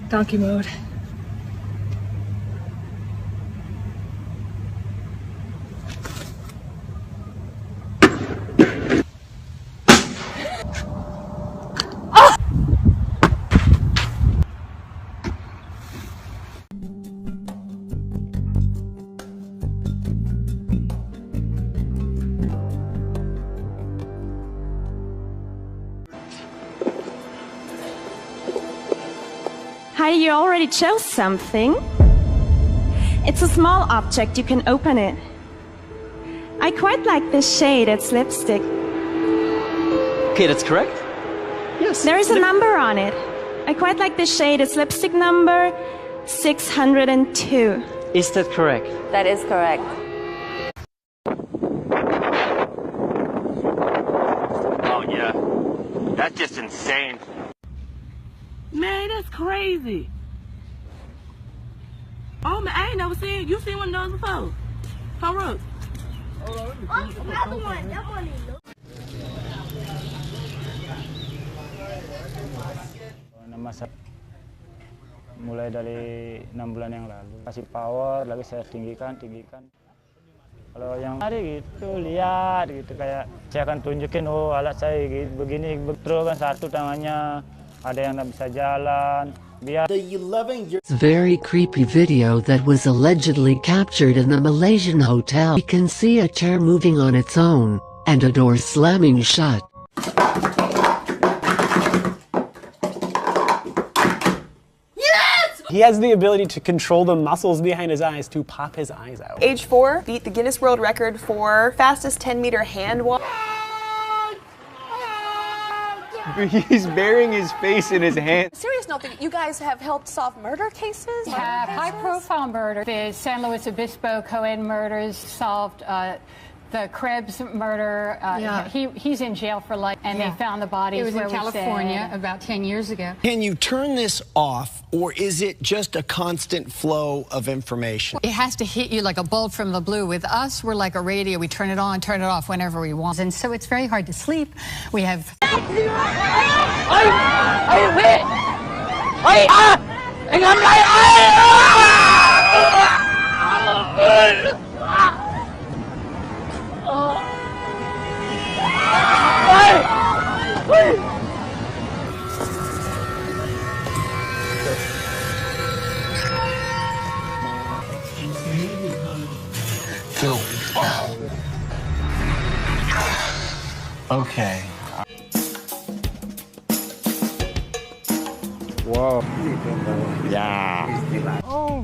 Donkey mode. Heidi, you already chose something. It's a small object, you can open it. I quite like this shade, it's lipstick. Okay, that's correct. Yes. There is a number on it. I quite like this shade, it's lipstick number 602. Is that correct? That is correct. Oh yeah, that's just insane. Man, that's crazy. Oh man, I ain't never seen you seen one of those before. For real. Another one. That one is Mulai dari 6 bulan yang lalu. Kasih power, lagi saya tinggikan. Kalau yang hari gitu, lihat gitu kayak saya akan tunjukin, oh alat saya gitu, begini, betul kan satu tangannya, ada yang nggak bisa jalan. Biar Very creepy video that was allegedly captured in the Malaysian hotel. You can see a chair moving on its own, and a door slamming shut. He has the ability to control the muscles behind his eyes to pop his eyes out. Age 4 beat the Guinness World Record for fastest 10-meter hand walk. He's burying his face in his hand. Serious note, you guys have helped solve murder cases? High-profile murder. The San Luis Obispo Cohen murders solved. The Krebs murder, he's in jail for life, and they found the bodies. It was in California about 10 years ago. Can you turn this off, or is it just a constant flow of information? It has to hit you like a bolt from the blue. With us, we're like a radio. We turn it on, turn it off whenever we want. And so it's very hard to sleep. We have... Okay. wow. Yeah. Oh.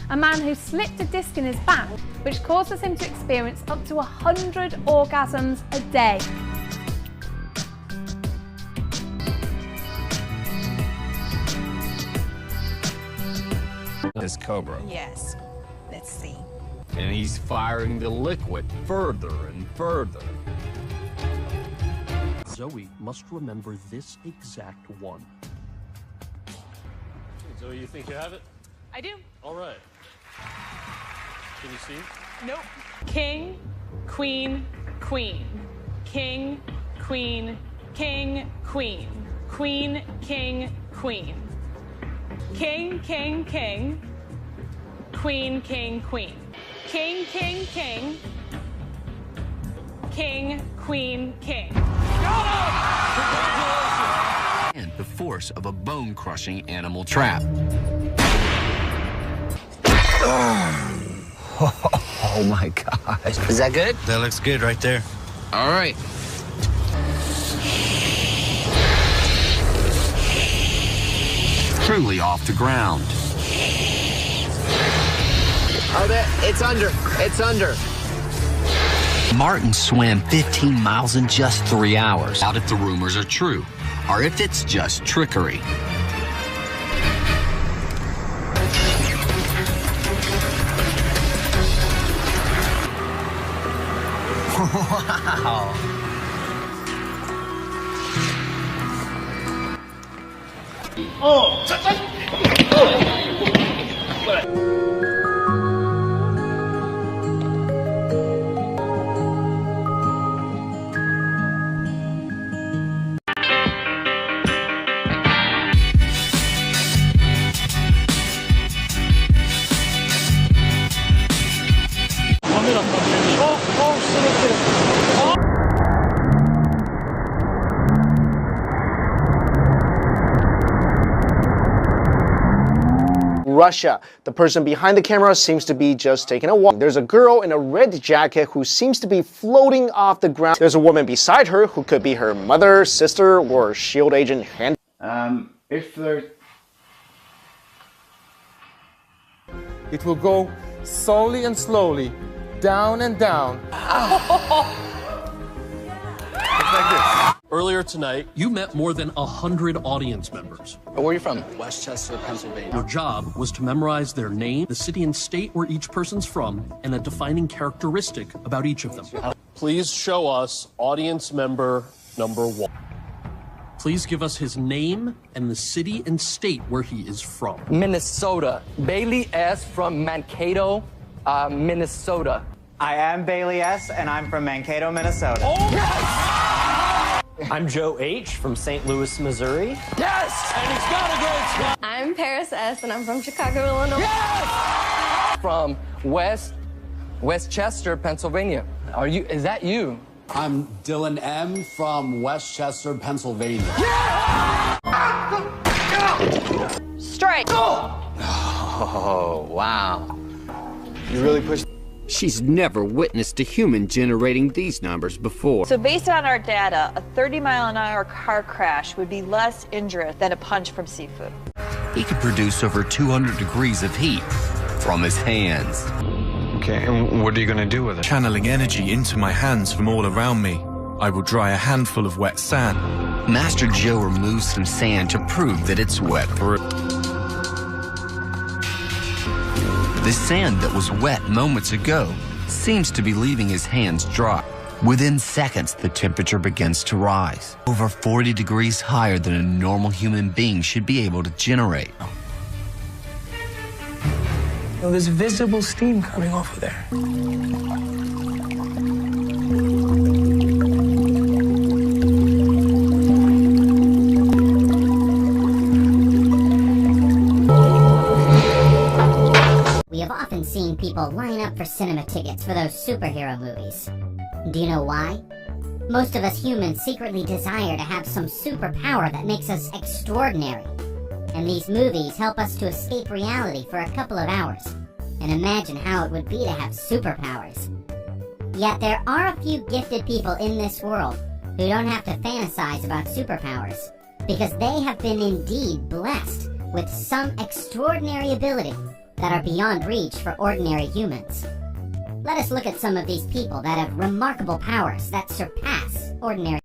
A man who slipped a disc in his back, which causes him to experience up to 100 orgasms a day. This Cobra. Yes. Let's see. And he's firing the liquid further and further. Zoe must remember this exact one. Zoe, you think you have it? I do. All right. Can you see? Nope. King, queen, queen. King, queen, king, queen. Queen, king, queen. King, king, king. Queen, king, queen. King, king, king. King, queen, king. And the force of a bone-crushing animal trap. Oh my gosh. Is that good? That looks good right there. All right. Truly off the ground. Oh, it's under. It's under. Martin swam 15 miles in just 3 hours. Doubt if the rumors are true, or if it's just trickery. Wow. Russia. The person behind the camera seems to be just taking a walk. There's a girl in a red jacket who seems to be floating off the ground. There's a woman beside her who could be her mother, sister, or SHIELD agent hand. If there... It will go slowly and slowly, down and down. Earlier tonight, you met more than 100 audience members. Where are you from? Westchester, Pennsylvania. Your job was to memorize their name, the city and state where each person's from, and a defining characteristic about each of them. Please show us audience member number 1. Please give us his name and the city and state where he is from. Minnesota. Bailey S. from Mankato, Minnesota. I am Bailey S. and I'm from Mankato, Minnesota. Oh, yes! I'm Joe H. from St. Louis, Missouri. Yes! And he's got a great spot. I'm Paris S. and I'm from Chicago, Illinois. Yes! From Westchester, Pennsylvania. Is that you? I'm Dylan M. from Westchester, Pennsylvania. Yeah! Strike! Oh, wow. You really pushed. She's never witnessed a human generating these numbers before. So based on our data, a 30-mile-an-hour car crash would be less injurious than a punch from seafood. He could produce over 200 degrees of heat from his hands. Okay, and what are you going to do with it? Channeling energy into my hands from all around me. I will dry a handful of wet sand. Master Joe removes some sand to prove that it's wet. The sand that was wet moments ago seems to be leaving his hands dry. Within seconds, the temperature begins to rise, over 40 degrees higher than a normal human being should be able to generate. No, there's visible steam coming off of there. We have often seen people line up for cinema tickets for those superhero movies. Do you know why? Most of us humans secretly desire to have some superpower that makes us extraordinary. And these movies help us to escape reality for a couple of hours and imagine how it would be to have superpowers. Yet there are a few gifted people in this world who don't have to fantasize about superpowers because they have been indeed blessed with some extraordinary ability that are beyond reach for ordinary humans. Let us look at some of these people that have remarkable powers that surpass ordinary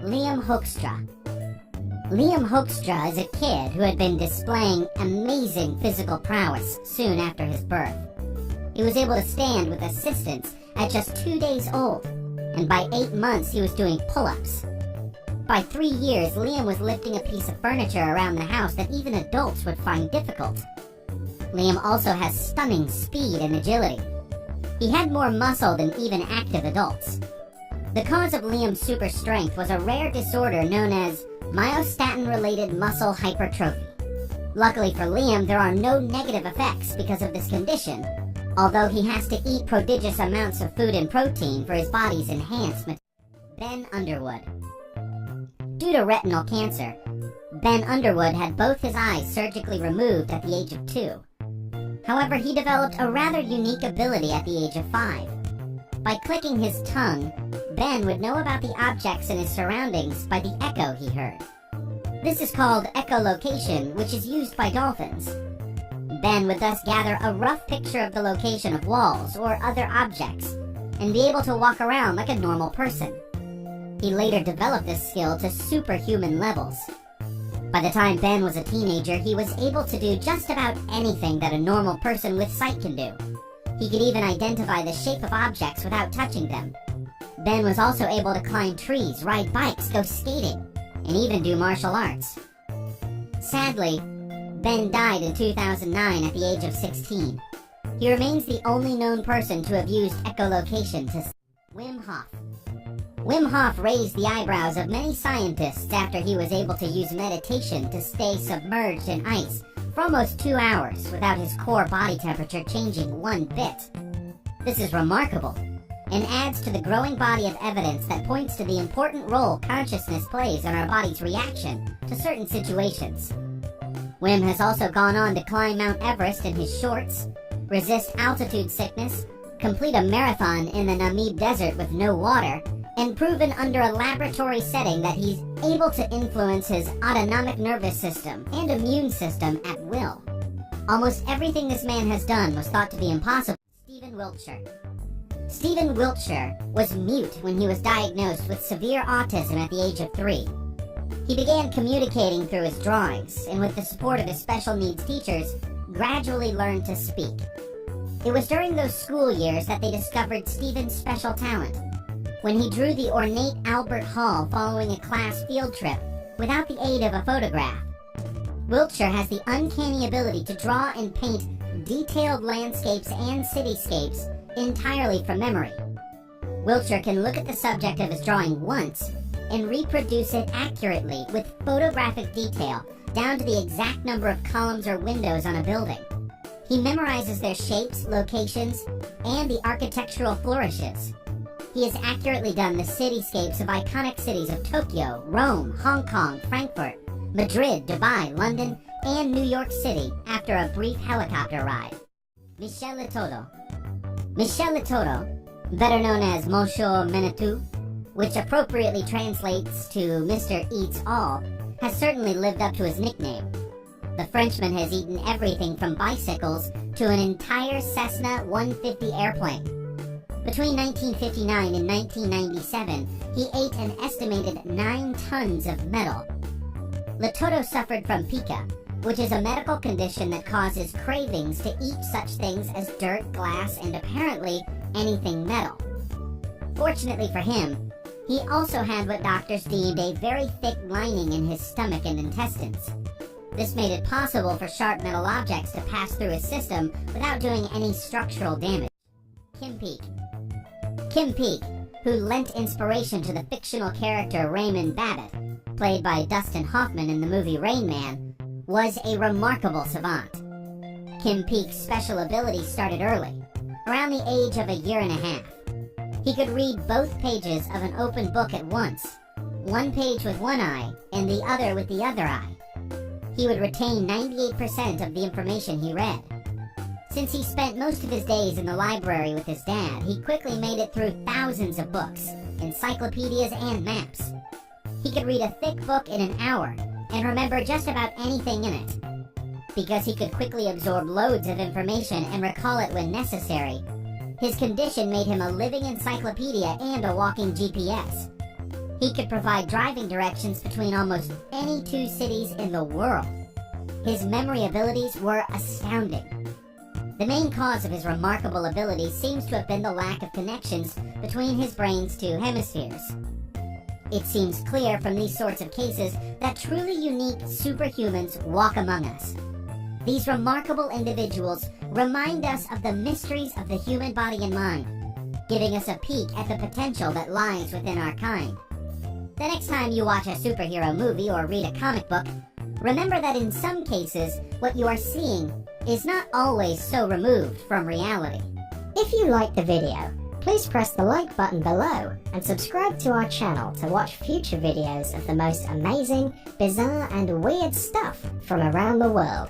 mortals. Liam Hoekstra. Liam Hoekstra is a kid who had been displaying amazing physical prowess soon after his birth. He was able to stand with assistance at just 2 days old, and by 8 months he was doing pull-ups. By 3 years, Liam was lifting a piece of furniture around the house that even adults would find difficult. Liam also has stunning speed and agility. He had more muscle than even active adults. The cause of Liam's super strength was a rare disorder known as myostatin-related muscle hypertrophy. Luckily for Liam, there are no negative effects because of this condition, although he has to eat prodigious amounts of food and protein for his body's enhanced metabolism. Ben Underwood. Due to retinal cancer, Ben Underwood had both his eyes surgically removed at the age of 2. However, he developed a rather unique ability at the age of 5. By clicking his tongue, Ben would know about the objects in his surroundings by the echo he heard. This is called echolocation, which is used by dolphins. Ben would thus gather a rough picture of the location of walls or other objects, and be able to walk around like a normal person. He later developed this skill to superhuman levels. By the time Ben was a teenager, he was able to do just about anything that a normal person with sight can do. He could even identify the shape of objects without touching them. Ben was also able to climb trees, ride bikes, go skating, and even do martial arts. Sadly, Ben died in 2009 at the age of 16. He remains the only known person to have used echolocation to... Wim Hof. Wim Hof raised the eyebrows of many scientists after he was able to use meditation to stay submerged in ice for almost 2 hours without his core body temperature changing one bit. This is remarkable, and adds to the growing body of evidence that points to the important role consciousness plays in our body's reaction to certain situations. Wim has also gone on to climb Mount Everest in his shorts, resist altitude sickness, complete a marathon in the Namib Desert with no water, and proven under a laboratory setting that he's able to influence his autonomic nervous system and immune system at will. Almost everything this man has done was thought to be impossible. Stephen Wiltshire. Stephen Wiltshire was mute when he was diagnosed with severe autism at the age of 3. He began communicating through his drawings, and with the support of his special needs teachers, gradually learned to speak. It was during those school years that they discovered Stephen's special talent, when he drew the ornate Albert Hall following a class field trip without the aid of a photograph. Wiltshire has the uncanny ability to draw and paint detailed landscapes and cityscapes entirely from memory. Wiltshire can look at the subject of his drawing once and reproduce it accurately with photographic detail down to the exact number of columns or windows on a building. He memorizes their shapes, locations, and the architectural flourishes. He has accurately done the cityscapes of iconic cities of Tokyo, Rome, Hong Kong, Frankfurt, Madrid, Dubai, London, and New York City after a brief helicopter ride. Michel Letoto. Michel Letoto, better known as Monsieur Manitou, which appropriately translates to Mr. Eats All, has certainly lived up to his nickname. The Frenchman has eaten everything from bicycles to an entire Cessna 150 airplane. Between 1959 and 1997, he ate an estimated 9 tons of metal. Letoto suffered from pica, which is a medical condition that causes cravings to eat such things as dirt, glass, and apparently anything metal. Fortunately for him, he also had what doctors deemed a very thick lining in his stomach and intestines. This made it possible for sharp metal objects to pass through his system without doing any structural damage. Kim Peek. Kim Peek, who lent inspiration to the fictional character Raymond Babbitt, played by Dustin Hoffman in the movie Rain Man, was a remarkable savant. Kim Peek's special ability started early, around the age of 1.5 years. He could read both pages of an open book at once, one page with one eye and the other with the other eye. He would retain 98% of the information he read. Since he spent most of his days in the library with his dad, he quickly made it through thousands of books, encyclopedias, and maps. He could read a thick book in an hour and remember just about anything in it. Because he could quickly absorb loads of information and recall it when necessary, his condition made him a living encyclopedia and a walking GPS. He could provide driving directions between almost any 2 cities in the world. His memory abilities were astounding. The main cause of his remarkable ability seems to have been the lack of connections between his brain's 2 hemispheres. It seems clear from these sorts of cases that truly unique superhumans walk among us. These remarkable individuals remind us of the mysteries of the human body and mind, giving us a peek at the potential that lies within our kind. The next time you watch a superhero movie or read a comic book, remember that in some cases, what you are seeing is not always so removed from reality. If you liked the video, please press the like button below and subscribe to our channel to watch future videos of the most amazing, bizarre, and weird stuff from around the world.